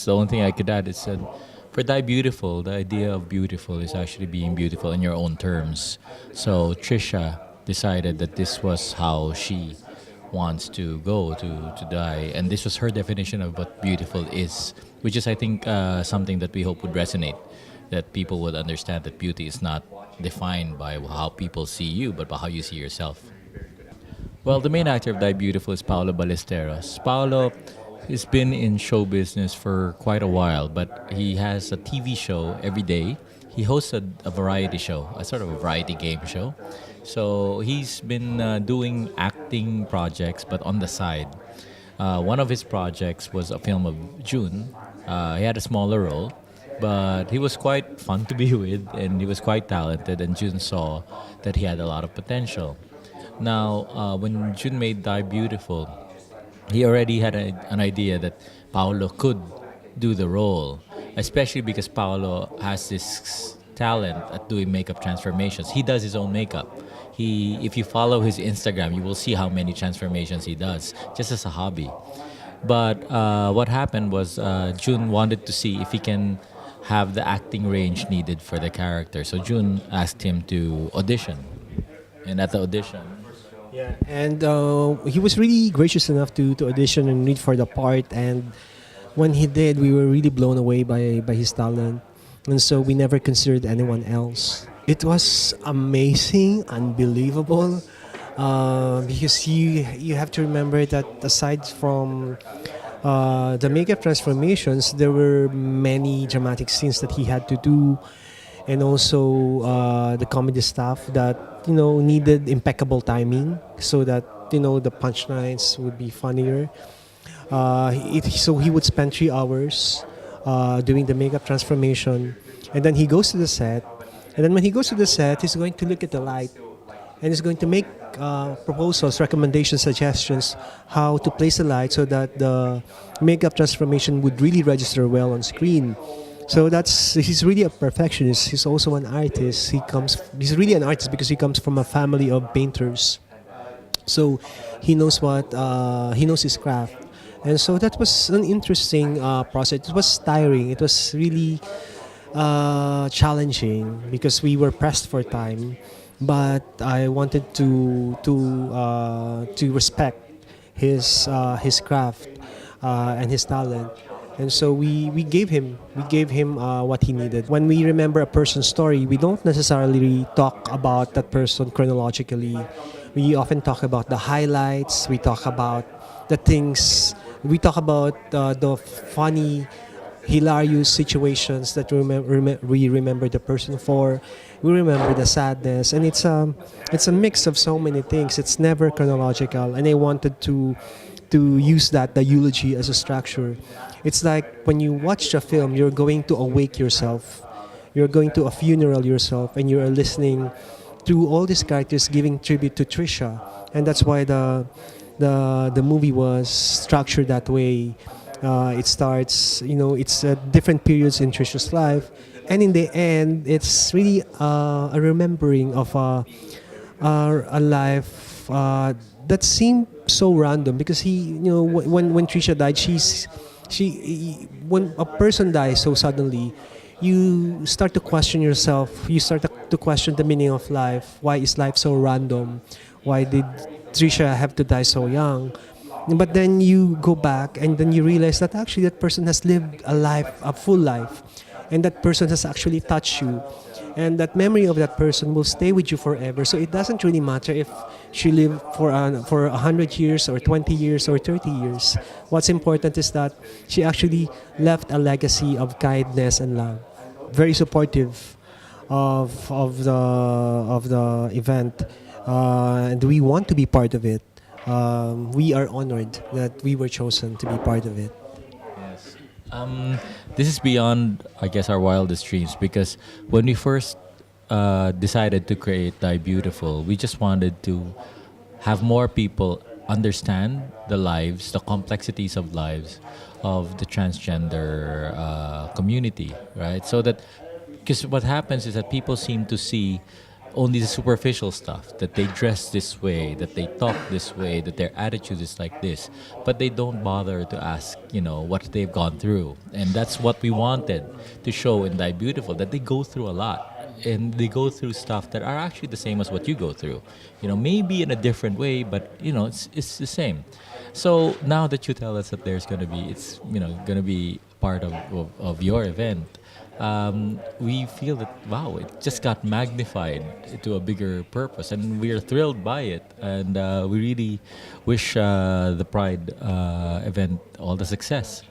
the only thing I could add is that for Die Beautiful, the idea of beautiful is actually being beautiful in your own terms. So Trisha decided that this was how she wants to go to die, and this was her definition of what beautiful is, which is, I think, something that we hope would resonate, that people would understand that beauty is not defined by how people see you, but by how you see yourself. Well, the main actor of Die Beautiful is Paolo Ballesteros. Paolo has been in show business for quite a while, but he has a TV show every day. He hosts a variety show, a sort of a variety game show. So he's been doing acting projects, but on the side. One of his projects was a film of June. He had a smaller role, but he was quite fun to be with, and he was quite talented, and June saw that he had a lot of potential. Now, when Jun made Die Beautiful, he already had an idea that Paolo could do the role, especially because Paolo has this talent at doing makeup transformations. He does his own makeup. If you follow his Instagram, you will see how many transformations he does, just as a hobby. But what happened was Jun wanted to see if he can have the acting range needed for the character. So Jun asked him to audition, and at the audition, Yeah, and he was really gracious enough to audition and read for the part. And when he did, we were really blown away by his talent. And so we never considered anyone else. It was amazing, unbelievable, because you have to remember that aside from the makeup transformations, there were many dramatic scenes that he had to do, and also the comedy stuff that needed impeccable timing so that the punchlines would be funnier. So he would spend 3 hours doing the makeup transformation, and then he goes to the set. And then when he goes to the set, he's going to look at the light, and he's going to make proposals, recommendations, suggestions how to place the light so that the makeup transformation would really register well on screen. So he's really a perfectionist. He's also an artist. He's really an artist because he comes from a family of painters. So he knows he knows his craft. And so that was an interesting process. It was tiring. It was really challenging because we were pressed for time. But I wanted to respect his craft and his talent. And so we gave him what he needed. When we remember a person's story, we don't necessarily talk about that person chronologically. We often talk about the highlights. We talk about the things. We talk about the funny, hilarious situations that we remember the person for. We remember the sadness, and it's a mix of so many things. It's never chronological, and I wanted to use the eulogy as a structure. It's like when you watch a film, you're going to awake yourself. You're going to a funeral yourself, and you are listening to all these characters giving tribute to Trisha, and that's why the movie was structured that way. It starts, it's different periods in Trisha's life, and in the end, it's really a remembering of a life that seemed so random because when Trisha died, when a person dies so suddenly, you start to question yourself. You start to question the meaning of life. Why is life so random? Why did Trisha have to die so young? But then you go back and then you realize that actually that person has lived a full life, and that person has actually touched you, and that memory of that person will stay with you forever. So it doesn't really matter if she lived for 100 years or 20 years or 30 years. What's important is that she actually left a legacy of kindness and love. Very supportive of the event, and we want to be part of it. We are honored that we were chosen to be part of it. yes. This is beyond, I guess, our wildest dreams, because when we first decided to create Die Beautiful, we just wanted to have more people understand the complexities of lives of the transgender community, right? So that, because what happens is that people seem to see only the superficial stuff, that they dress this way, that they talk this way, that their attitude is like this, but they don't bother to ask, what they've gone through. And that's what we wanted to show in Die Beautiful, that they go through a lot. And they go through stuff that are actually the same as what you go through, maybe in a different way, but it's the same. So now that you tell us that there's gonna be, it's gonna be part of your event, we feel that wow, it just got magnified to a bigger purpose, and we are thrilled by it. And we really wish the Pride event all the success.